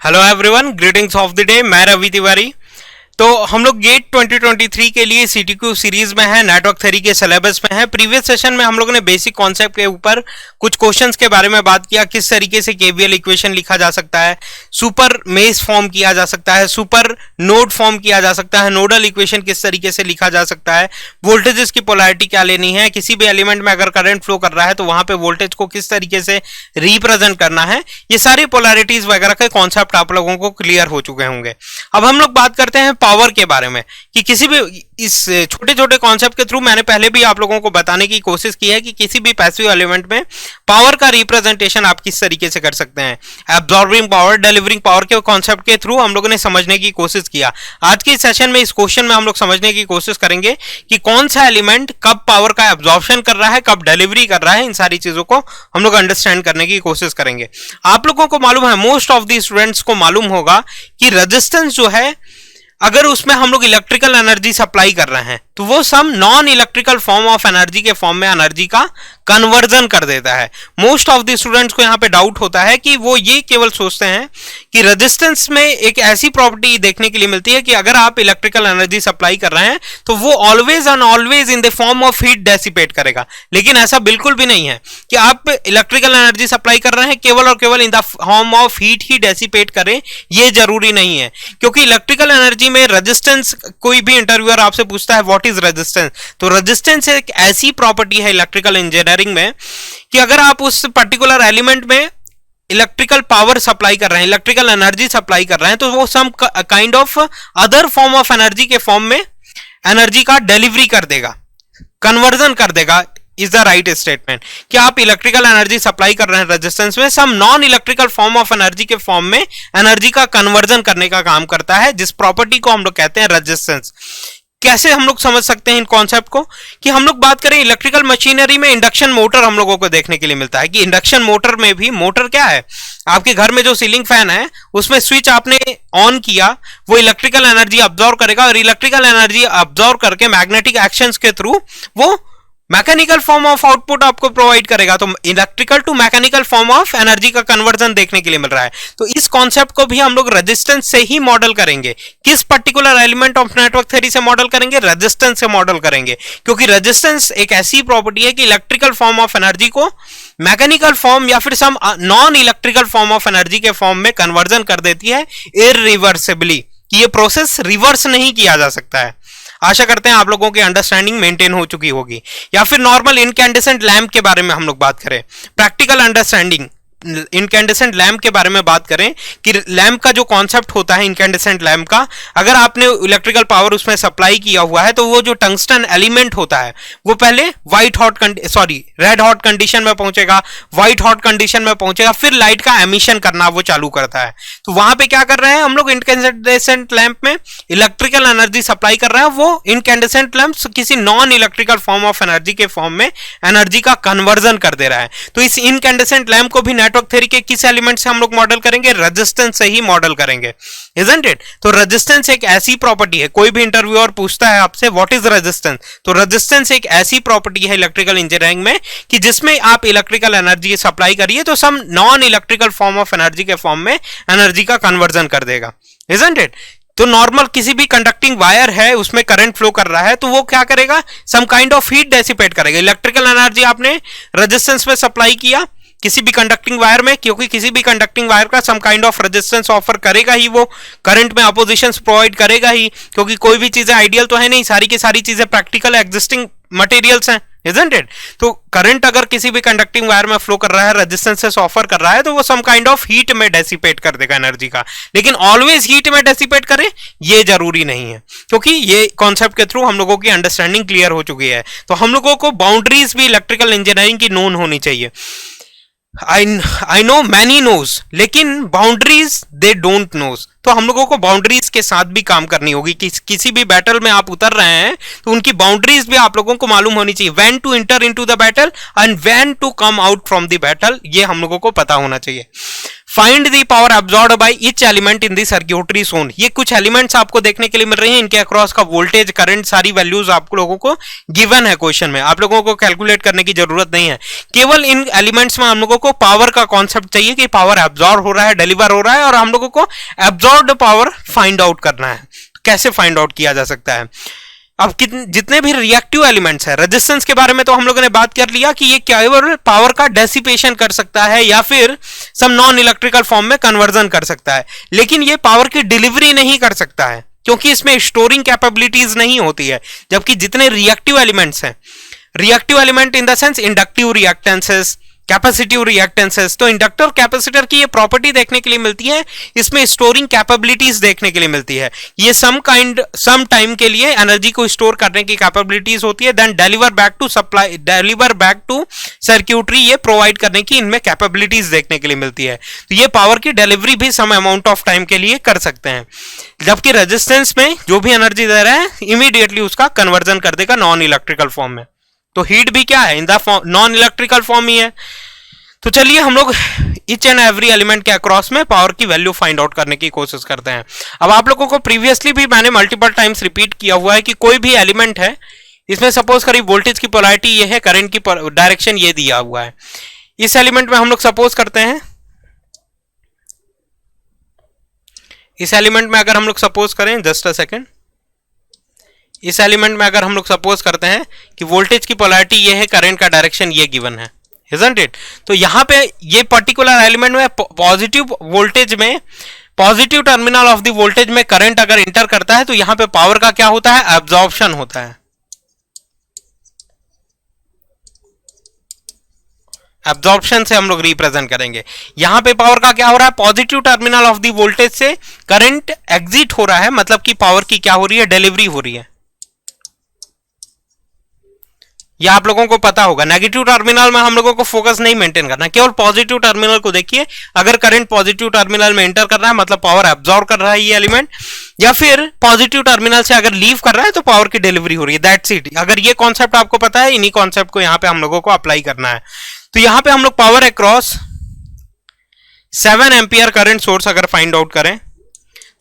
Hello everyone, greetings of the day. मैं रवि तिवारी। तो हम लोग गेट 2023 के लिए सीटीक्यू सीरीज में है, नेटवर्क थ्योरी के सिलेबस में है। प्रीवियस सेशन में हम लोगों ने बेसिक कॉन्सेप्ट के ऊपर कुछ क्वेश्चंस के बारे में बात किया, किस तरीके से केवीएल इक्वेशन लिखा जा सकता है, सुपर मेश फॉर्म किया जा सकता है, सुपर नोड फॉर्म किया जा सकता है, नोडल इक्वेशन किस तरीके से लिखा जा सकता है, वोल्टेजेस की पोलैरिटी क्या लेनी है, किसी भी एलिमेंट में अगर करंट फ्लो कर रहा है तो वहां पे वोल्टेज को किस तरीके से रिप्रेजेंट करना है। ये सारी पोलैरिटीज वगैरह के कॉन्सेप्ट आप लोगों को क्लियर हो चुके होंगे। अब हम लोग बात करते हैं पावर के बारे में कि किसी भी इस छोटे छोटे कॉन्सेप्ट के थ्रू मैंने पहले भी आप लोगों को बताने की कोशिश की है कि किसी भी पैसिव एलिमेंट में पावर का रिप्रेजेंटेशन आप किस तरीके से कर सकते हैं। एब्जॉर्बिंग पावर, डिलीवरिंग पावर के कॉन्सेप्ट के थ्रू हम लोगों ने समझने की कोशिश किया। आज के सेशन में इस क्वेश्चन में हम लोग समझने की कोशिश करेंगे कि कौन सा एलिमेंट कब पावर का एब्जॉर्प्शन कर रहा है, कब डिलीवरी कर रहा है। इन सारी चीजों को हम लोग अंडरस्टैंड करने की कोशिश करेंगे। आप लोगों को मालूम है, मोस्ट ऑफ द स्टूडेंट्स को मालूम होगा कि रेजिस्टेंस जो है, अगर उसमें हम लोग इलेक्ट्रिकल एनर्जी सप्लाई कर रहे हैं तो वो some non electrical form of energy के फॉर्म में एनर्जी का कन्वर्जन कर देता है। मोस्ट ऑफ द स्टूडेंट्स को यहां पे डाउट होता है कि वो ये केवल सोचते हैं कि रेजिस्टेंस में एक ऐसी प्रॉपर्टी देखने के लिए मिलती है कि अगर आप इलेक्ट्रिकल एनर्जी सप्लाई कर रहे हैं तो वो always and always in the form of heat dissipate करेगा। लेकिन ऐसा बिल्कुल भी नहीं है कि आप इलेक्ट्रिकल एनर्जी सप्लाई कर रहे हैं केवल और केवल in the form of heat he dissipate करें, ये जरूरी नहीं है। क्योंकि इलेक्ट्रिकल एनर्जी में रेजिस्टेंस, कोई भी इंटरव्यूअर आपसे पूछता है व्हाट इज रेजिस्टेंस, तो रेजिस्टेंस एक ऐसी प्रॉपर्टी है इलेक्ट्रिकल इंजीनियरिंग में कि अगर आप उस पर्टिकुलर एलिमेंट में इलेक्ट्रिकल पावर सप्लाई कर रहे हैं, इलेक्ट्रिकल एनर्जी सप्लाई कर रहे हैं, तो वो some kind of other form of energy के फॉर्म में एनर्जी का डिलीवरी कर देगा, कन्वर्जन कर देगा। इज द राइट स्टेटमेंट कि आप इलेक्ट्रिकल एनर्जी सप्लाई कर रहे हैं रेजिस्टेंस में, some non electrical form of energy के फॉर्म में एनर्जी का कन्वर्जन करने का काम करता है, जिस प्रॉपर्टी को हम लोग कहते हैं रेजिस्टेंस। कैसे हम लोग समझ सकते हैं इन कॉन्सेप्ट को कि हम लोग बात करें इलेक्ट्रिकल मशीनरी में इंडक्शन मोटर हम लोगों को देखने के लिए मिलता है कि इंडक्शन मोटर में भी, मोटर क्या है, आपके घर में जो सीलिंग फैन है उसमें स्विच आपने ऑन किया, वो इलेक्ट्रिकल एनर्जी अब्सॉर्ब करेगा और इलेक्ट्रिकल एनर्जी अब्सॉर्ब करके मैग्नेटिक एक्शंस के थ्रू वो मैकेनिकल फॉर्म ऑफ आउटपुट आपको प्रोवाइड करेगा। तो electrical to mechanical form of energy का कन्वर्जन देखने के लिए मिल रहा है। तो इस कॉन्सेप्ट को भी हम लोग रेजिस्टेंस से ही मॉडल करेंगे। किस particular element of network theory से मॉडल करेंगे? रेजिस्टेंस से मॉडल करेंगे, क्योंकि रेजिस्टेंस एक ऐसी प्रॉपर्टी है कि इलेक्ट्रिकल फॉर्म ऑफ एनर्जी को मैकेनिकल फॉर्म या फिर some non electrical form of energy के फॉर्म में कन्वर्जन कर देती है इरिवर्सिबली, कि ये प्रोसेस रिवर्स नहीं किया जा सकता है। आशा करते हैं आप लोगों की अंडरस्टैंडिंग मेंटेन हो चुकी होगी। या फिर नॉर्मल इनकैंडेसेंट लैंप के बारे में हम लोग बात करें, प्रैक्टिकल अंडरस्टैंडिंग इनकैंडेसेंट लैंप के बारे में बात करें कि लैंप का जो कॉन्सेप्ट होता है इनकैंडेसेंट लैंप का, अगर आपने इलेक्ट्रिकल पावर उसमें सप्लाई किया हुआ है तो वो जो टंगस्टन एलिमेंट होता है वो पहले रेड हॉट कंडीशन में पहुंचेगा, व्हाइट हॉट कंडीशन में पहुंचेगा, फिर लाइट का एमिशन करना वो चालू करता है। तो वहां पे क्या कर रहे हैं हम लोग, इनकैंडेसेंट लैंप में इलेक्ट्रिकल एनर्जी सप्लाई कर रहे हैं, वो इनकैंडेसेंट लैंप किसी non electrical form of energy के फॉर्म में एनर्जी का कन्वर्जन कर दे रहा है। तो इस इनकैंडेसेंट लैंप को भी नेटवर्क थ्योरी के किस एलिमेंट से हम लोग मॉडल करेंगे? रेजिस्टेंस से ही मॉडल करेंगे, इजंट इट? तो रेजिस्टेंस एक ऐसी प्रॉपर्टी है, कोई भी इंटरव्यूअर पूछता है आपसे व्हाट इज रेजिस्टेंस, तो रेजिस्टेंस एक ऐसी प्रॉपर्टी है इलेक्ट्रिकल इंजीनियरिंग में कि जिसमें आप इलेक्ट्रिकल एनर्जी सप्लाई करिए तो some non electrical form of energy के फॉर्म में एनर्जी का कन्वर्जन कर देगा, इजंट इट? तो नॉर्मल किसी भी कंडक्टिंग वायर है उसमें करंट फ्लो कर रहा है तो वो क्या करेगा, some kind of heat dissipate करेगा। इलेक्ट्रिकल एनर्जी आपने रेजिस्टेंस में सप्लाई किया किसी भी कंडक्टिंग वायर में, क्योंकि किसी भी कंडक्टिंग वायर का some kind of resistance offer करेगा ही, वो करंट में अपोजिशंस प्रोवाइड करेगा ही, क्योंकि कोई भी चीजें आइडियल तो है नहीं, सारी की सारी चीजें प्रैक्टिकल एग्जिस्टिंग मटेरियल्स हैं, इजंट इट? तो करंट अगर किसी भी कंडक्टिंग वायर में फ्लो कर रहा है, रेजिस्टेंसेस ऑफर कर रहा है, तो वो सम काइंड ऑफ हीट में डेसिपेट कर देगा एनर्जी का। लेकिन ऑलवेज हीट में डेसिपेट करे ये जरूरी नहीं है, क्योंकि ये कॉन्सेप्ट के थ्रू हम लोगों की अंडरस्टैंडिंग क्लियर हो चुकी है। तो हम लोगों को बाउंड्रीज भी इलेक्ट्रिकल इंजीनियरिंग की नोन होनी चाहिए। I know many knows, लेकिन बाउंड्रीज दे डोंट नोज। तो हम लोगों को बाउंड्रीज के साथ भी काम करनी होगी। किसी भी बैटल में आप उतर रहे हैं तो उनकी बाउंड्रीज भी आप लोगों को मालूम होनी चाहिए। When to enter into the battle and when to come out from the battle, ये हम लोगों को पता होना चाहिए। Find the power absorbed by each element in the circuitry zone. ये कुछ एलिमेंट्स आपको देखने के लिए मिल रही हैं, इनके अक्रॉस का वोल्टेज, करंट, सारी वैल्यूज आप लोगों को गिवन है क्वेश्चन में, आप लोगों को कैलकुलेट करने की जरूरत नहीं है। केवल इन एलिमेंट्स में हम लोगों को पावर का कॉन्सेप्ट चाहिए कि पावर एब्जॉर्ब हो रहा है, डिलीवर हो रहा है, और हम लोगों को एब्जॉर्ब्ड पावर फाइंड आउट करना है। कैसे फाइंड आउट किया जा सकता है? अब जितने भी रिएक्टिव एलिमेंट्स है, रेजिस्टेंस के बारे में तो हम लोगों ने बात कर लिया कि ये केवल पावर का डेसिपेशन कर सकता है या फिर सम नॉन इलेक्ट्रिकल फॉर्म में कन्वर्जन कर सकता है, लेकिन ये पावर की डिलीवरी नहीं कर सकता है क्योंकि इसमें स्टोरिंग कैपेबिलिटीज नहीं होती है। जबकि जितने रिएक्टिव एलिमेंट्स हैं, reactive element in the sense inductive reactances, capacitive reactances, तो इंडक्टर कैपेसिटर की ये प्रॉपर्टी देखने के लिए मिलती है, इसमें स्टोरिंग कैपेबिलिटीज देखने के लिए मिलती है। ये सम टाइम के लिए एनर्जी को स्टोर करने की कैपेबिलिटीज होती है, देन डिलीवर बैक टू सर्क्यूटरी, ये प्रोवाइड करने की इनमें कैपेबिलिटीज देखने के लिए मिलती है। तो ये पावर की डिलीवरी भी सम अमाउंट ऑफ टाइम के लिए कर सकते हैं, जबकि रेजिस्टेंस में जो भी एनर्जी दे रहा है इमीडिएटली उसका कन्वर्जन कर देगा नॉन इलेक्ट्रिकल फॉर्म में। तो हीट भी क्या है, in the non electrical form ही है। तो चलिए हम लोग ईच एंड एवरी एलिमेंट के अक्रॉस में पावर की वैल्यू फाइंड आउट करने की कोशिश करते हैं। अब आप लोगों को प्रीवियसली भी मैंने मल्टीपल टाइम्स रिपीट किया हुआ है कि कोई भी एलिमेंट है, इसमें सपोज करिए वोल्टेज की पोलैरिटी ये है, करंट की डायरेक्शन ये दिया हुआ है। इस एलिमेंट में हम लोग सपोज करते हैं, इस एलिमेंट में अगर हम लोग सपोज करें, जस्ट अ सेकेंड, इस एलिमेंट में अगर हम लोग सपोज करते हैं कि वोल्टेज की पोलैरिटी ये है, करंट का डायरेक्शन ये गिवन है, isn't it? तो यहां पे ये पर्टिकुलर एलिमेंट में पॉजिटिव वोल्टेज में, positive terminal of the voltage में करंट अगर इंटर करता है तो यहां पे पावर का क्या होता है, एब्जॉर्प्शन होता है। एब्जॉर्प्शन से हम लोग रिप्रेजेंट करेंगे। यहां पे पावर का क्या हो रहा है, positive terminal of the voltage से करंट एग्जिट हो रहा है, मतलब कि पावर की क्या हो रही है, डिलीवरी हो रही है। यह आप लोगों को पता होगा, नेगेटिव टर्मिनल में हम लोगों को फोकस नहीं मेंटेन करना, केवल पॉजिटिव टर्मिनल को देखिए। अगर करंट पॉजिटिव टर्मिनल में एंटर कर रहा है मतलब पावर एब्जॉर्ब कर रहा है ये एलिमेंट, या फिर पॉजिटिव टर्मिनल से अगर लीव कर रहा है तो पावर की डिलीवरी हो रही है, दैट्स इट। अगर ये कॉन्सेप्ट आपको पता है, इन्हीं कॉन्सेप्ट को यहां पे हम लोगों को अप्लाई करना है। तो यहां पे हम लोग power across 7 ampere current source अगर फाइंड आउट करें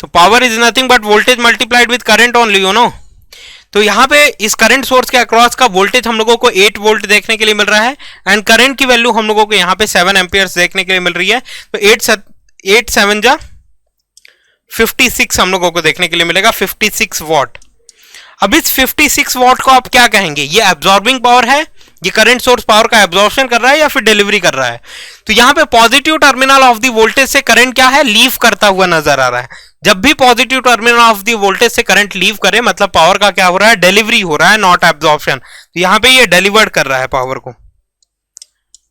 तो power is nothing but voltage multiplied with current only, you know. तो यहां पे इस करंट सोर्स के अक्रॉस का वोल्टेज हम लोगों को 8 वोल्ट देखने के लिए मिल रहा है, एंड करंट की वैल्यू हम लोगों को यहां पे 7 एम्पियर्स देखने के लिए मिल रही है। तो 8 7 जा 56 हम लोगों को देखने के लिए मिलेगा, 56 वॉट। अब इस 56 वॉट को आप क्या कहेंगे, ये एब्जॉर्बिंग पावर है, ये करंट सोर्स पावर का एब्जॉर्प्शन कर रहा है या फिर डिलीवरी कर रहा है? तो यहां पे positive terminal of the voltage से करंट क्या है, लीव करता हुआ नजर आ रहा है। जब भी positive terminal of the voltage से करंट लीव करे मतलब पावर का क्या हो रहा है, डिलीवरी हो रहा है, नॉट एब्जॉर्प्शन। तो यहां पे ये डिलीवर्ड कर रहा है,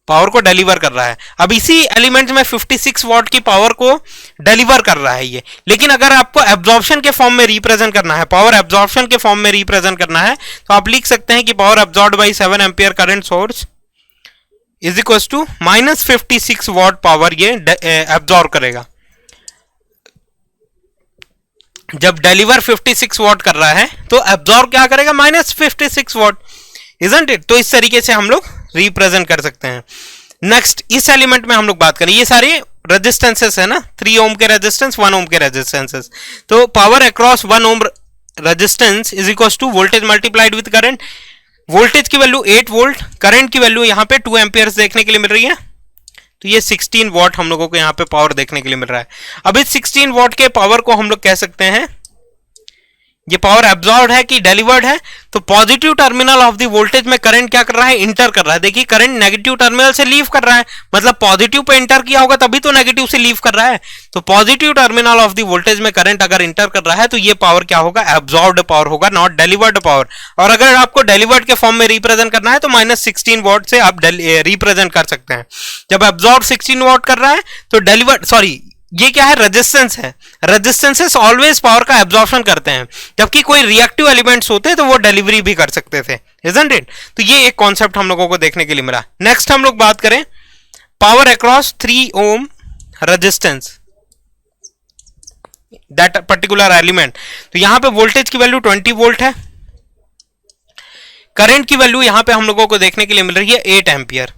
पावर को डिलीवर कर रहा है। अब इसी एलिमेंट में 56 वॉट की पावर को डिलीवर कर रहा है ये। लेकिन अगर आपको एब्जॉर्प्शन के फॉर्म में रिप्रेजेंट करना है, पावर एब्जॉर्प्शन के फॉर्म में रिप्रेजेंट करना है, तो आप लिख सकते हैं कि power absorbed by 7 ampere current source is equal to -56 watt power ये एब्जॉर्ब करेगा। जब डिलीवर 56 वॉट कर रहा है तो एब्जॉर्ब क्या करेगा, -56 वॉट, इजंट इट? तो इस तरीके से हम लोग रिप्रेजेंट कर सकते हैं। नेक्स्ट इस एलिमेंट में हम लोग बात करें, ये सारे रेजिस्टेंसेस है ना, 3 ओम के रेजिस्टेंस, 1 ओम के रेजिस्टेंसेस। तो power across 1 ohm resistance is equal to voltage multiplied with current. Voltage की वैल्यू 8 वोल्ट, करंट की वैल्यू यहां पे 2 एम्पियर्स देखने के लिए मिल रही है। तो ये 16 वॉट हम लोगों को यहाँ पे पावर देखने के लिए मिल रहा है। अब इस 16 वॉट के पावर को हम लोग कह सकते हैं ये पावर एब्जॉर्ब्ड है कि डिलीवर्ड है। तो positive terminal of the voltage में करंट क्या कर रहा है, इंटर कर रहा है। देखिए करंट नेगेटिव टर्मिनल से लीव कर रहा है, मतलब पॉजिटिव पे इंटर किया होगा तभी तो नेगेटिव से लीव कर रहा है। तो positive terminal of the voltage में करंट अगर इंटर कर रहा है तो ये पावर क्या होगा, एब्जॉर्ब्ड पावर होगा, नॉट डिलीवर्ड पावर। और अगर आपको डिलीवर्ड के फॉर्म में रिप्रेजेंट करना है तो -16 वॉट से आप रिप्रेजेंट कर सकते हैं। जब एब्जॉर्ब 16 वॉट कर रहा है तो डिलीवर्ड, सॉरी ये क्या है, रेजिस्टेंस है। रेजिस्टेंसेस ऑलवेज पावर का एब्जॉर्प्शन करते हैं, जबकि कोई रिएक्टिव एलिमेंट्स होते तो वो डिलीवरी भी कर सकते थे, इजंट इट? तो ये एक कॉन्सेप्ट हम लोगों को देखने के लिए मिला। नेक्स्ट हम लोग बात करें power across 3 ohm resistance, that particular element. तो यहां पे वोल्टेज की वैल्यू 20 वोल्ट है, करंट की वैल्यू यहां पे हम लोगों को देखने के लिए मिल रही है 8 एम्पियर।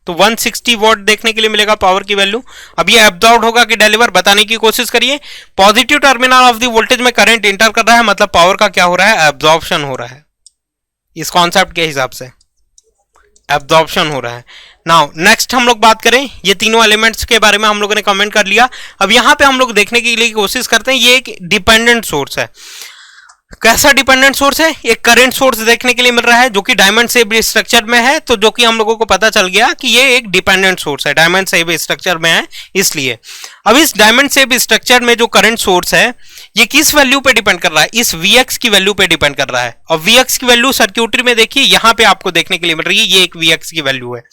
तो 160 वॉट देखने के लिए मिलेगा पावर की वैल्यू। अब ये एब्जॉर्ब होगा कि डिलीवर, बताने की कोशिश करिए। Positive terminal of the voltage में करंट इंटर कर रहा है, मतलब पावर का क्या हो रहा है, एब्जॉर्प्शन हो रहा है। इस कॉन्सेप्ट के हिसाब से एब्जॉर्प्शन हो रहा है। नाउ नेक्स्ट हम लोग बात करें, ये तीनों एलिमेंट्स के बारे में हम लोगों ने कमेंट कर लिया। अब यहां पे हम लोग देखने के लिए कोशिश करते हैं, ये एक डिपेंडेंट सोर्स है। कैसा डिपेंडेंट सोर्स है, एक करंट सोर्स देखने के लिए मिल रहा है जो कि डायमंड शेप स्ट्रक्चर में है, तो जो कि हम लोगों को पता चल गया कि ये एक डिपेंडेंट सोर्स है, डायमंड शेप स्ट्रक्चर में है इसलिए। अब इस डायमंड शेप स्ट्रक्चर में जो करंट सोर्स है ये किस वैल्यू पे डिपेंड कर रहा है, इस Vx की वैल्यू पे डिपेंड कर रहा है। और Vx की वैल्यू सर्क्यूटरी में देखिए यहां पे आपको देखने के लिए मिल रही है, ये एक Vx की वैल्यू है,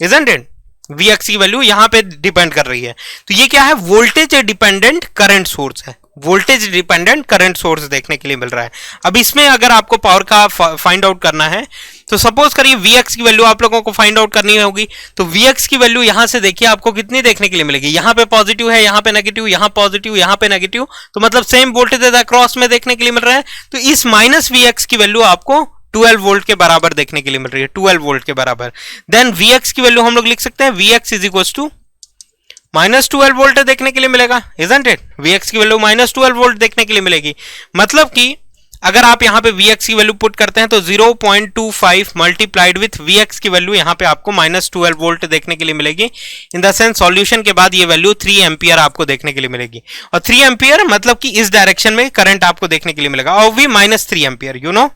इजंट इट? Vx की वैल्यू यहां पे डिपेंड कर रही है। तो ये क्या है, वोल्टेज डिपेंडेंट करंट सोर्स है, वोल्टेज डिपेंडेंट करंट सोर्स देखने के लिए मिल रहा है। अब इसमें अगर आपको पावर का फाइंड आउट करना है तो सपोज करिए Vx की वैल्यू आप लोगों को फाइंड आउट करनी होगी, तो Vx की वैल्यू यहां से देखिए आपको कितनी देखने के लिए मिलेगी, यहां पे पॉजिटिव है, यहां पे नेगेटिव, यहां पॉजिटिव, यहां पे नेगेटिव, तो मतलब सेम वोल्टेज अक्रॉस में देखने के लिए मिल रहा है। तो इस माइनस Vx की वैल्यू आपको 12 वोल्ट के बराबर देखने के लिए मिल रही है, 12 वोल्ट के बराबर। देन Vx की वैल्यू हम लोग लिख सकते हैं, Vx is equal to -12 volt देखने के लिए मिलेगा, इजंट इट? Vx की वैल्यू -12 वोल्ट देखने के लिए मिलेगी। मतलब कि अगर आप यहां पे Vx की वैल्यू पुट करते हैं तो 0.25 मल्टीप्लाइड विथ Vx की वैल्यू यहां पे आपको -12 वोल्ट देखने के लिए मिलेगी। इन द सेंस सॉल्यूशन के बाद ये वैल्यू 3 एम्पियर आपको देखने के लिए मिलेगी। और 3 एम्पियर मतलब कि इस डायरेक्शन में करंट आपको देखने के लिए मिलेगा, और भी -3 एम्पियर, यू नो।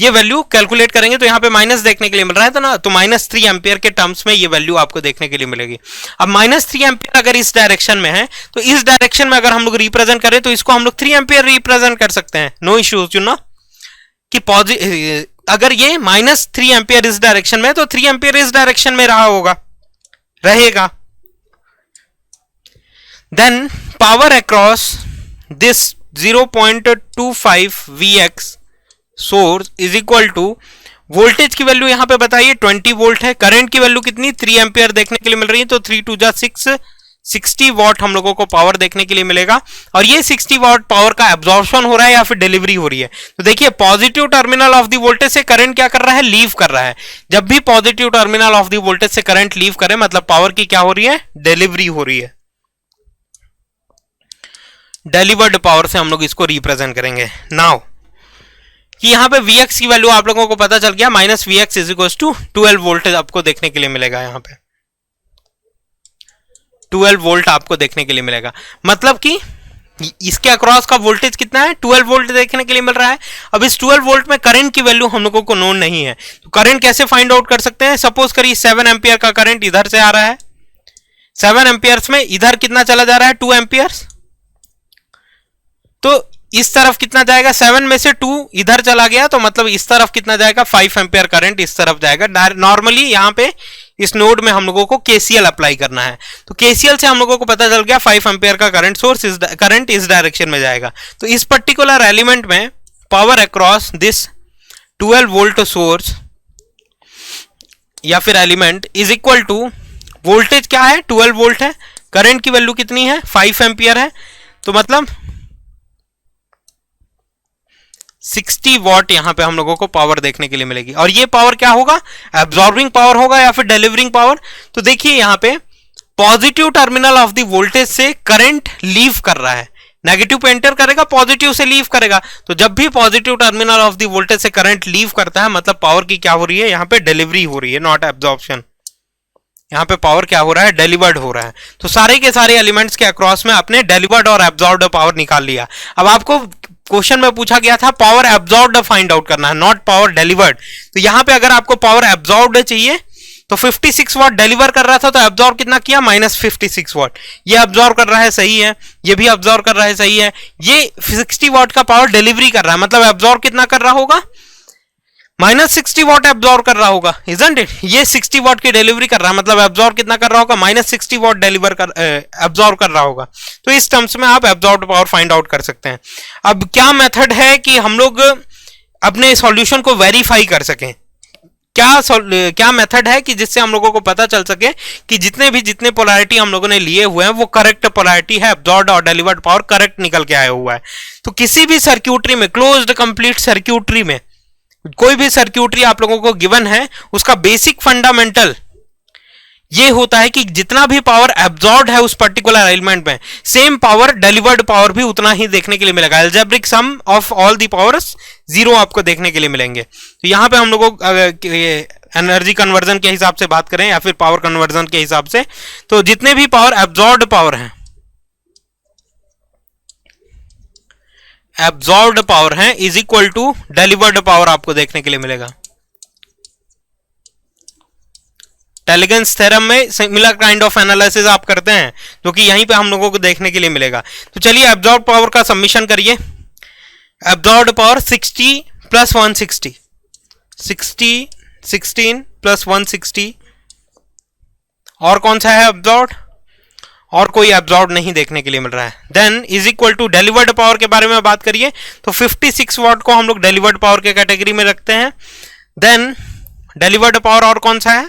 ये वैल्यू कैलकुलेट करेंगे तो यहाँ पे माइनस देखने के लिए मिल रहा है, तो ना, तो -3 एम्पियर के टर्म्स में ये वैल्यू आपको देखने के लिए मिलेगी। अब -3 एम्पियर अगर इस डायरेक्शन में है तो इस डायरेक्शन में अगर हम लोग रिप्रेजेंट करें तो इसको हम लोग 3 एम्पियर रिप्रेजेंट कर सकते हैं, नो इश्यूज, यू नो। कि अगर ये -3 एम्पियर इस डायरेक्शन में है तो 3 एम्पियर इस डायरेक्शन में रहेगा। Then power across this 0.25 Vx source is equal to, voltage की वैल्यू यहां पे बताइए 20 वोल्ट है, करंट की वैल्यू कितनी 3 एम्पियर देखने के लिए मिल रही है, तो 3 2 जा 6, 60 वॉट हम लोगों को पावर देखने के लिए मिलेगा। और ये 60 वॉट पावर का एब्जॉर्प्शन हो रहा है या फिर डिलीवरी हो रही है। तो देखिए positive terminal of the voltage से करंट क्या कर रहा है, लीव कर रहा है। जब भी positive terminal of the voltage से करंट लीव करे मतलब पावर की क्या हो रही है, डिलीवरी हो रही है। डिलीवर्ड पावर से हम लोग इसको रिप्रेजेंट करेंगे। नाउ कि यहां पे Vx की वैल्यू आप लोगों को पता चल गया, -Vx is equal to 12 volt आपको देखने के लिए मिलेगा, यहां पे 12 वोल्ट आपको देखने के लिए मिलेगा। मतलब कि इसके अक्रॉस का वोल्टेज कितना है, 12 वोल्ट देखने के लिए मिल रहा है। अब इस 12 वोल्ट में करंट की वैल्यू हम लोगों को नोन नहीं है, तो करंट कैसे फाइंड आउट कर सकते हैं। सपोज करिए 7 एम्पियर का करंट इधर से आ रहा है, 7 एम्पियर्स में इधर कितना चला जा रहा है, 2 एम्पियर्स, तो इस तरफ कितना जाएगा, 7 में से 2 इधर चला गया, तो मतलब इस तरफ कितना जाएगा, 5 एम्पियर करंट इस तरफ जाएगा। नॉर्मली यहां पे इस नोड में हम लोगों को KCL अप्लाई करना है, तो KCL से हम लोगों को पता चल गया 5 एम्पियर का करंट सोर्स, करंट इस डायरेक्शन में जाएगा। तो इस पर्टिकुलर एलिमेंट में power across this 12 volt source या फिर element is equal to, voltage क्या है 12 वोल्ट है, करंट की वैल्यू कितनी है 5 एम्पियर है, तो मतलब 60 वॉट यहां पे हम लोगों को पावर देखने के लिए मिलेगी। और ये पावर क्या होगा, एब्जॉर्बिंग पावर होगा या फिर डिलीवरिंग पावर। तो देखिए यहां पे positive terminal of the voltage से करंट लीव कर रहा है, नेगेटिव पे एंटर करेगा, पॉजिटिव से लीव करेगा। तो जब भी positive terminal of the voltage से करंट लीव करता है मतलब पावर की क्या हो रही है, यहां पे डिलीवरी हो रही है, नॉट एब्जॉर्प्शन। यहां पे पावर क्या हो रहा है, डिलीवर्ड हो रहा है। तो सारे के सारे एलिमेंट्स के अक्रॉस में आपने डिलीवर्ड और एब्जॉर्ब्ड पावर निकाल लिया। अब आपको क्वेश्चन में पूछा गया था पावर एब्जॉर्ब्ड फाइंड आउट करना है, नॉट पावर डिलीवर्ड। तो यहां पे अगर आपको पावर एब्जॉर्ब्ड चाहिए तो 56 वॉट डिलीवर कर रहा था, तो एब्जॉर्ब कितना किया, -56 वॉट। ये एब्जॉर्ब कर रहा है, सही है, ये भी एब्जॉर्ब कर रहा है, सही है। ये 60 वॉट का पावर डिलीवरी कर रहा है, मतलब एब्जॉर्ब कितना कर रहा होगा, -60 वॉट एब्जॉर्ब कर रहा होगा, इजंट इट। ये 60 वॉट की डिलीवरी कर रहा है, मतलब एब्जॉर्ब कितना कर रहा होगा, -60 वॉट डिलीवर कर एब्जॉर्ब कर रहा होगा। तो इस टर्म्स में आप एब्जॉर्ब पावर फाइंड आउट कर सकते हैं। अब क्या मेथड है कि हम लोग अपने सॉल्यूशन को वेरीफाई कर सकें, क्या मेथड है कि जिससे हम लोगों को पता चल सके कि जितने पोलैरिटी हम लोगों ने लिए हुए हैं वो करेक्ट पोलैरिटी है, एब्जॉर्ब्ड और डिलीवर्ड पावर करेक्ट निकल के आया हुआ है। तो किसी भी सर्क्यूटरी में, क्लोज्ड कंप्लीट सर्क्यूटरी में, कोई भी सर्क्यूटरी आप लोगों को गिवन है, उसका बेसिक फंडामेंटल ये होता है कि जितना भी पावर एब्जॉर्ब है उस पर्टिकुलर एलिमेंट में, सेम पावर डिलीवर्ड पावर भी उतना ही देखने के लिए मिलेगा। Algebraic sum of all the powers 0 आपको देखने के लिए मिलेंगे। तो यहां पे हम लोगों को एनर्जी कन्वर्जन के हिसाब से बात करें या फिर पावर कन्वर्जन के हिसाब से, तो जितने भी पावर एब्जॉर्ब्ड पावर हैं, एब्जॉर्ब्ड पावर है is equal to delivered power आपको देखने के लिए मिलेगा। टेलीगेंस थ्योरम में सिमिलर काइंड ऑफ एनालिसिस आप करते हैं, जो कि यहीं पे हम लोगों को देखने के लिए मिलेगा। तो चलिए एब्जॉर्ब पावर का सबमिशन करिए। एब्जॉर्ब पावर 60 प्लस 160, 60 16 प्लस 160, और कौन सा है एब्जॉर्ब? और कोई एब्जॉर्ब नहीं देखने के लिए मिल रहा है। Then is equal to delivered power के बारे में बात करिए तो 56 वॉट को हम लोग डिलीवर्ड पावर के कैटेगरी में रखते हैं। देन डिलीवर्ड पावर और कौन सा है?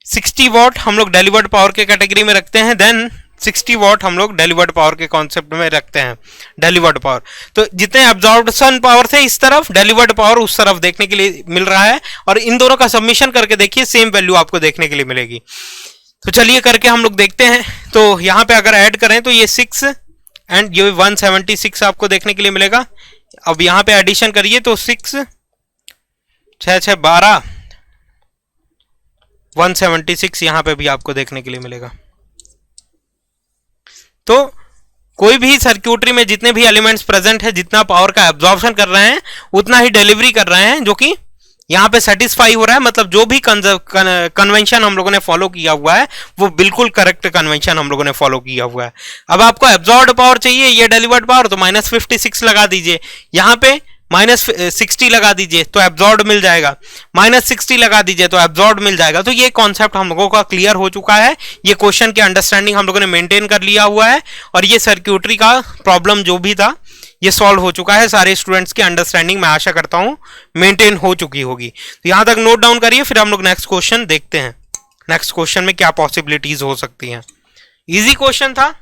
60 वॉट हम लोग डिलीवर्ड पावर के कैटेगरी में रखते हैं। देन 60 वॉट हम लोग डिलीवर्ड पावर के कॉन्सेप्ट में रखते हैं, डिलीवर्ड पावर। तो जितने एब्जॉर्प्शन पावर थे इस तरफ, डिलीवर्ड पावर उस तरफ देखने के लिए मिल रहा है, और इन दोनों का सबमिशन करके देखिए सेम वैल्यू आपको देखने के लिए मिलेगी। तो चलिए करके हम लोग देखते हैं। तो यहां पे अगर ऐड करें तो ये 6 एंड ये 176 आपको देखने के लिए मिलेगा। अब यहां पे एडिशन करिए तो 6 6 6 12 176 यहां पे भी आपको देखने के लिए मिलेगा। तो कोई भी सर्क्यूटरी में जितने भी एलिमेंट्स प्रेजेंट है, जितना पावर का एब्जॉर्प्शन कर रहे हैं उतना ही डिलीवरी कर रहे हैं, जो कि यहां पे सेटिस्फाई हो रहा है। मतलब जो भी कन्वेंशन हम लोगों ने फॉलो किया हुआ है वो बिल्कुल करेक्ट कन्वेंशन हम लोगों ने फॉलो किया हुआ है। अब आपको एब्जॉर्ब पावर चाहिए, ये डिलीवर्ड पावर, तो -56 लगा दीजिए। यहां पे -60 लगा दीजिए तो एब्जॉर्ब मिल जाएगा, -60 लगा दीजिए तो एब्जॉर्ब मिल जाएगा। तो ये कॉन्सेप्ट हम लोगों का क्लियर हो चुका है। ये क्वेश्चन की अंडरस्टैंडिंग हम लोगों ने मेंटेन कर लिया हुआ है, और ये सर्क्यूटरी का प्रॉब्लम जो भी था ये सॉल्व हो चुका है। सारे स्टूडेंट्स की अंडरस्टैंडिंग मैं आशा करता हूं मेंटेन हो चुकी होगी। तो यहां तक नोट डाउन करिए, फिर हम लोग नेक्स्ट क्वेश्चन देखते हैं। नेक्स्ट क्वेश्चन में क्या पॉसिबिलिटीज हो सकती हैं। इजी क्वेश्चन था।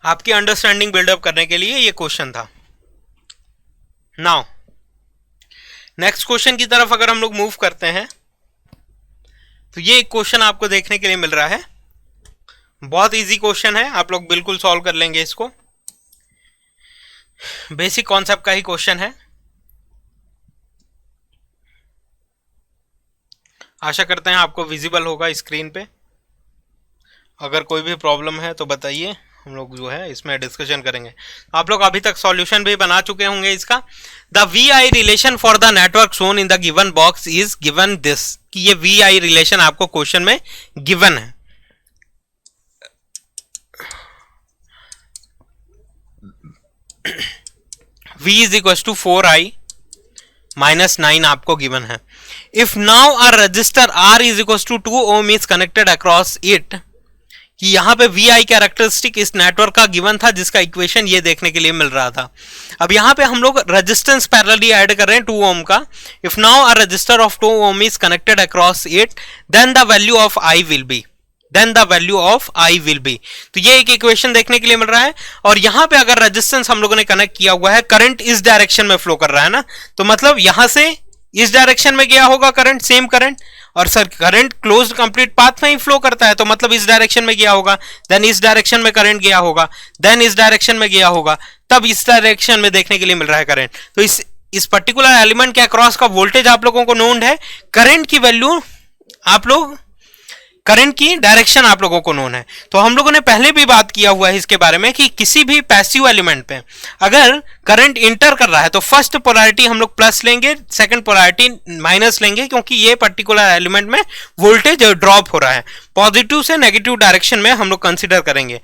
आपकी अंडरस्टैंडिंग बिल्डअप करने के लिए ये क्वेश्चन था। नाउ नेक्स्ट क्वेश्चन की तरफ अगर हम लोग मूव करते हैं तो ये एक क्वेश्चन आपको देखने के लिए मिल रहा है। बहुत इजी क्वेश्चन है, आप लोग बिल्कुल सॉल्व कर लेंगे इसको। बेसिक कॉन्सेप्ट का ही क्वेश्चन है। आशा करते हैं आपको विजिबल होगा स्क्रीन पे। अगर कोई भी प्रॉब्लम है तो बताइए, हम लोग जो है इसमें डिस्कशन करेंगे। आप लोग अभी तक सॉल्यूशन भी बना चुके होंगे इसका। The VI relation for the network shown in the given box is given this, कि ये VI रिलेशन आपको क्वेश्चन में गिवन है। V is equal to 4I - 9 आपको गिवन है। If now a resistor R is equal to 2 ohm is connected across it, कि यहां पे VI कैरेक्टरिस्टिक इस नेटवर्क का गिवन था, जिसका इक्वेशन ये देखने के लिए मिल रहा था। अब यहां पे हम लोग रेजिस्टेंस पैरेलली ऐड कर रहे हैं 2 ओम का। If now a resistor of 2 ohm is connected across it, then the value of I will be, then the value of I will be. तो ये एक इक्वेशन देखने के लिए मिल रहा है। और यहां पे अगर रेजिस्टेंस हम लोगों ने कनेक्ट किया हुआ है, करंट इस डायरेक्शन में फ्लो कर रहा है ना, तो मतलब यहां से इस डायरेक्शन में गया होगा करंट, सेम करंट, और sir current closed complete path में ही फ्लो करता है, तो मतलब इस डायरेक्शन में गया होगा, देन इस डायरेक्शन में करंट गया होगा, देन इस डायरेक्शन में गया होगा, तब इस डायरेक्शन में देखने के लिए मिल रहा है करंट। तो इस पर्टिकुलर एलिमेंट के अक्रॉस का वोल्टेज आप लोगों को नोन है, करंट की वैल्यू आप लोग, करंट की डायरेक्शन आप लोगों को नोन है। तो हम लोगों ने पहले भी बात किया हुआ है इसके बारे में कि किसी भी पैसिव एलिमेंट पे अगर करंट इंटर कर रहा है तो फर्स्ट पोलैरिटी हम लोग प्लस लेंगे, सेकंड पोलैरिटी माइनस लेंगे, क्योंकि ये पर्टिकुलर एलिमेंट में वोल्टेज ड्रॉप हो रहा है। पॉजिटिव से नेगेटिव डायरेक्शन में हम लोग कंसिडर करेंगे।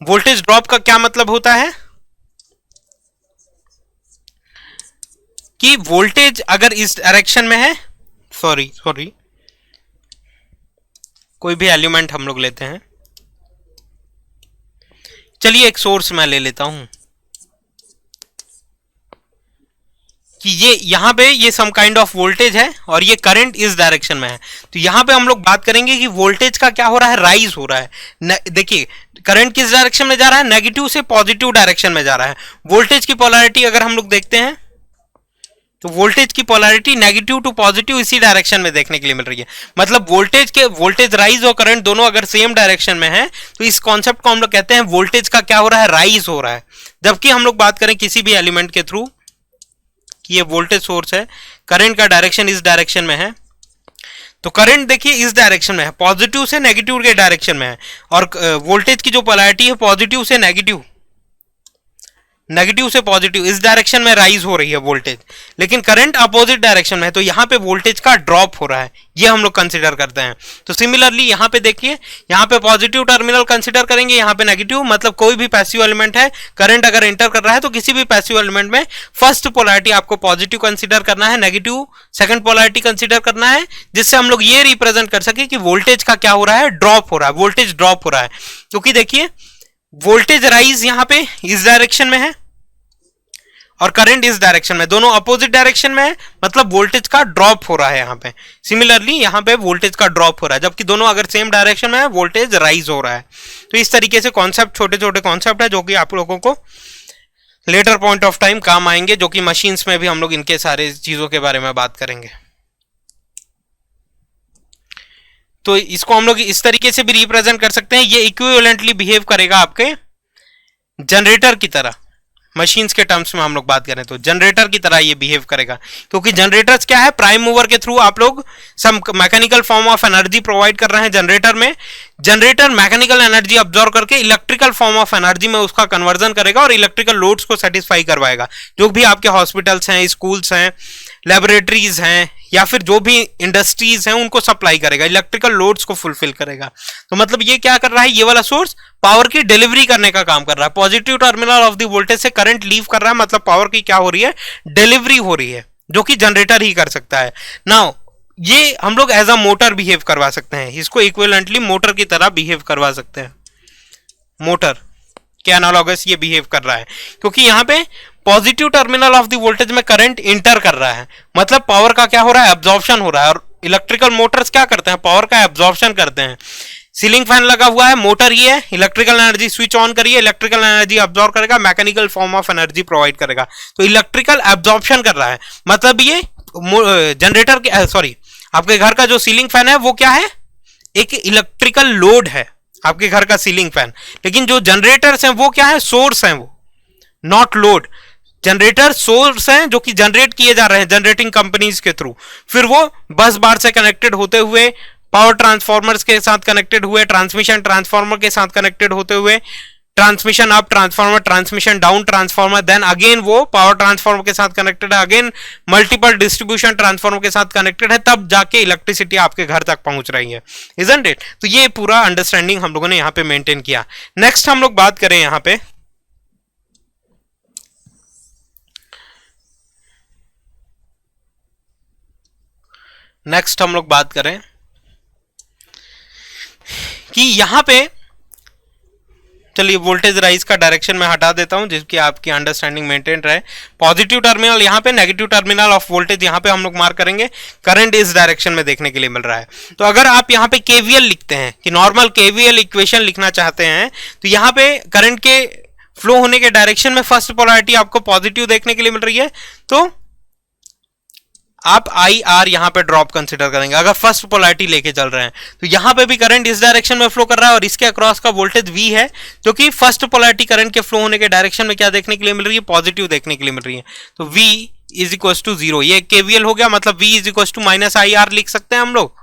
वोल्टेज ड्रॉप का क्या मतलब होता है कि वोल्टेज अगर इस डायरेक्शन में है, सॉरी कोई भी एलिमेंट हम लोग लेते हैं, चलिए एक सोर्स मैं ले लेता हूं, कि ये यहाँ पे ये सम काइंड ऑफ वोल्टेज है और ये करंट इस डायरेक्शन में है। तो यहाँ पे हम लोग बात करेंगे कि वोल्टेज का क्या हो रहा है, राइज हो रहा है। देखिए करंट किस डायरेक्शन में जा रहा है, नेगेटिव से पॉजिटिव डायरेक्शन में जा रहा है। वोल्टेज की पोलैरिटी अगर हम लोग देखते हैं तो वोल्टेज की पोलैरिटी नेगेटिव टू पॉजिटिव इसी डायरेक्शन में देखने के लिए मिल रही है। मतलब वोल्टेज राइज और करंट दोनों अगर सेम डायरेक्शन में है तो इस कॉन्सेप्ट को हम लोग कहते हैं वोल्टेज का क्या हो रहा है, राइज हो रहा है। जबकि हम लोग बात करें किसी भी एलिमेंट के थ्रू कि ये वोल्टेज सोर्स है, करंट का डायरेक्शन इस डायरेक्शन में है, तो करंट देखिए इस डायरेक्शन में है, पॉजिटिव से नेगेटिव के डायरेक्शन में है, और वोल्टेज की जो पोलैरिटी है पॉजिटिव से नेगेटिव से पॉजिटिव इस डायरेक्शन में राइज हो रही है वोल्टेज, लेकिन करंट अपोजिट डायरेक्शन में है, तो यहां पे वोल्टेज का ड्रॉप हो रहा है, ये हम लोग कंसीडर करते हैं। तो सिमिलरली यहां पे देखिए, यहां पे पॉजिटिव टर्मिनल कंसीडर करेंगे, यहां पे नेगेटिव, मतलब कोई भी पैसिव एलिमेंट है, करंट अगर एंटर कर रहा है तो किसी भी पैसिव एलिमेंट में फर्स्ट पोलैरिटी आपको पॉजिटिव कंसीडर करना है, नेगेटिव सेकंड पोलैरिटी कंसीडर करना है, जिससे हम लोग ये रिप्रेजेंट कर सके कि वोल्टेज का क्या हो रहा है, ड्रॉप हो रहा है, वोल्टेज ड्रॉप हो रहा है। क्योंकि देखिए वोल्टेज राइज यहां पे इस डायरेक्शन में है और करंट इस डायरेक्शन में, दोनों अपोजिट डायरेक्शन में है, मतलब वोल्टेज का ड्रॉप हो रहा है यहां पे। सिमिलरली यहां पे वोल्टेज का ड्रॉप हो रहा है, जबकि दोनों अगर सेम डायरेक्शन में है वोल्टेज राइज हो रहा है। तो इस तरीके से कॉन्सेप्ट, छोटे छोटे कॉन्सेप्ट है जो कि आप लोगों को लेटर पॉइंट ऑफ टाइम काम आएंगे, जो कि मशीन्स में भी हम लोग इनके सारे चीजों के बारे में बात करेंगे। तो इसको हम लोग इस तरीके से भी रिप्रेजेंट कर सकते हैं, ये इक्विवेलेंटली बिहेव करेगा आपके जनरेटर की तरह। मशीन्स के टर्म्स में हम लोग बात करें तो जनरेटर की तरह ये बिहेव करेगा, क्योंकि जनरेटर्स क्या है, प्राइम मूवर के थ्रू आप लोग some mechanical form of energy provide कर रहे हैं जनरेटर में। जनरेटर मैकेनिकल एनर्जी अब्सॉर्ब करके इलेक्ट्रिकल फॉर्म ऑफ एनर्जी में उसका कन्वर्जन करेगा और इलेक्ट्रिकल लोड्स को सेटिस्फाई करवाएगा। जो भी आपके हॉस्पिटल्स हैं, स्कूल्स हैं, लेबोरेटरीज हैं, या फिर जो भी इंडस्ट्रीज हैं, उनको सप्लाई करेगा, इलेक्ट्रिकल लोड्स को फुलफिल करेगा। तो मतलब ये क्या कर रहा है, ये वाला सोर्स पावर की डिलीवरी करने का काम कर रहा है। Positive terminal of the voltage से करंट लीव कर रहा है, मतलब पावर की क्या हो रही है, डिलीवरी हो रही है, जो कि जनरेटर ही कर सकता है। नाउ ये हम लोग एज अ मोटर बिहेव करवा सकते हैं, इसको इक्विवेलेंटली मोटर की तरह बिहेव करवा सकते हैं। मोटर के एनालॉगस ये बिहेव कर रहा है, क्योंकि यहां पे positive terminal of the voltage में करंट इंटर कर रहा है, मतलब पावर का क्या हो रहा है, एब्जॉर्प्शन हो रहा है। और इलेक्ट्रिकल मोटर्स क्या करते हैं, पावर का एब्जॉर्प्शन करते हैं। सीलिंग फैन लगा हुआ है, मोटर ही है, इलेक्ट्रिकल एनर्जी स्विच ऑन करिए, इलेक्ट्रिकल एनर्जी अब्सॉर्ब करेगा, mechanical form of energy provide करेगा। तो इलेक्ट्रिकल एब्जॉर्प्शन कर रहा है, मतलब ये जनरेटर के सॉरी आपके घर का जो सीलिंग फैन है वो क्या है, एक इलेक्ट्रिकल लोड है आपके घर का सीलिंग फैन। लेकिन जो जनरेटर्स हैं वो क्या है, सोर्स हैं, वो नॉट लोड। जनरेटर सोर्स हैं जो कि जनरेट किए जा रहे हैं जनरेटिंग कंपनीज के थ्रू, फिर वो बस बार से कनेक्टेड होते हुए, पावर ट्रांसफॉर्मर्स के साथ कनेक्टेड हुए, ट्रांसमिशन ट्रांसफॉर्मर के साथ कनेक्टेड होते हुए, transmission up transformer, transmission down transformer, then again वो पावर ट्रांसफॉर्मर के साथ कनेक्टेड है, अगेन मल्टीपल डिस्ट्रीब्यूशन ट्रांसफॉर्मर के साथ कनेक्टेड है, तब जाके इलेक्ट्रिसिटी आपके घर तक पहुंच रही है, इजंट इट। तो ये पूरा अंडरस्टैंडिंग हम लोगों ने यहाँ पे मेंटेन किया। नेक्स्ट हम लोग बात करें यहाँ पे कि यहां पे, चलिए वोल्टेज राइज का डायरेक्शन में हटा देता हूं जिसकी आपकी अंडरस्टैंडिंग मेंटेन रहे। पॉजिटिव टर्मिनल यहां पे, नेगेटिव टर्मिनल ऑफ वोल्टेज यहां पे हम लोग मार्क करेंगे, करंट इस डायरेक्शन में देखने के लिए मिल रहा है। तो अगर आप यहां पे केवीएल लिखते हैं कि नॉर्मल केवीएल इक्वेशन लिखना चाहते हैं, तो यहां पे करंट के फ्लो होने के डायरेक्शन में फर्स्ट पोलैरिटी आपको पॉजिटिव देखने के लिए मिल रही है, तो आप आई आर यहां पे ड्रॉप कंसिडर करेंगे अगर फर्स्ट पोलैरिटी लेके चल रहे हैं। तो यहां पे भी करंट इस डायरेक्शन में फ्लो कर रहा है और इसके अक्रॉस का वोल्टेज वी है, जो कि फर्स्ट पोलैरिटी करंट के फ्लो होने के डायरेक्शन में क्या देखने के लिए मिल रही है, पॉजिटिव देखने के लिए मिल रही है। तो V इज इक्वल टू 0, ये केवीएल हो गया, मतलब V is equal to minus I R लिख सकते हैं हम लोग,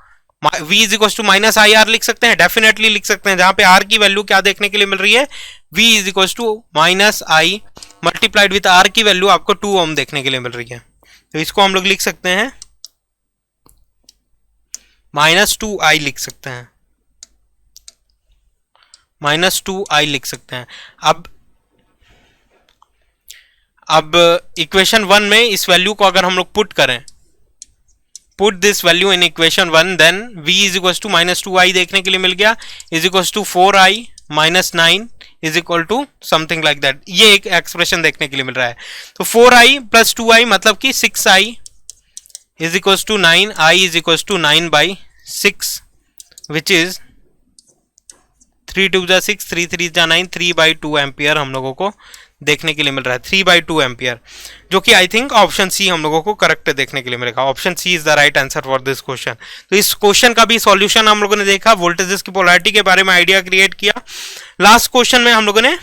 V is equal to minus I R लिख सकते हैं, डेफिनेटली लिख सकते हैं, जहां पे R की वैल्यू क्या देखने के लिए मिल रही है, V is equal to minus I multiplied with R की वैल्यू आपको 2 ओम देखने के लिए मिल रही है। तो इसको हम लोग लिख सकते हैं -2i लिख सकते हैं, -2i लिख सकते हैं। अब इक्वेशन 1 में इस वैल्यू को अगर हम लोग पुट करें, put this value in equation 1, then v is equal to -2i देखने के लिए मिल गया, is equal to 4i -9 is equal to something like that, ये एक एक्सप्रेशन देखने के लिए मिल रहा है। तो 4i प्लस 2i मतलब कि 6i is equal to 9, i is equal to 9/6 which is 3 2 जा 6, 3 3 जा 9, 3/2 एम्पियर हम लोगों को देखने के लिए मिल रहा है, 3/2 एम्पियर, जो कि आई थिंक ऑप्शन सी हम लोगों को करेक्ट देखने के लिए मिलेगा। Option C is the right answer for this question. तो इस क्वेश्चन का भी सॉल्यूशन हम लोगों ने देखा, वोल्टेजेस की पोलैरिटी के बारे में आइडिया क्रिएट किया। लास्ट क्वेश्चन में हम लोगों ने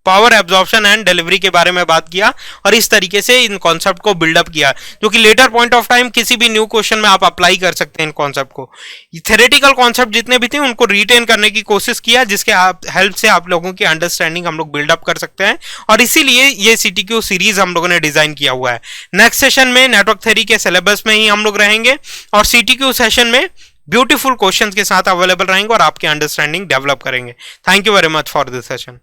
पावर एब्जॉर्प्शन एंड डिलीवरी के बारे में बात किया और इस तरीके से इन कॉन्सेप्ट को बिल्डअप किया, जो कि लेटर पॉइंट ऑफ टाइम किसी भी न्यू क्वेश्चन में आप अप्लाई कर सकते हैं इन कॉन्सेप्ट को। थ्योरेटिकल कॉन्सेप्ट जितने भी थे उनको रिटेन करने की कोशिश किया, जिसके हेल्प से आप लोगों की अंडरस्टैंडिंग हम लोग बिल्डअप कर सकते हैं, और इसीलिए ये सीटीक्यू सीरीज हम लोगों ने डिजाइन किया हुआ है। नेक्स्ट सेशन में नेटवर्क थ्योरी के सिलेबस में ही हम लोग रहेंगे और सीटीक्यू सेशन में ब्यूटीफुल क्वेश्चंस के साथ अवेलेबल रहेंगे और आपकी अंडरस्टैंडिंग डेवलप करेंगे। Thank you very much for this session.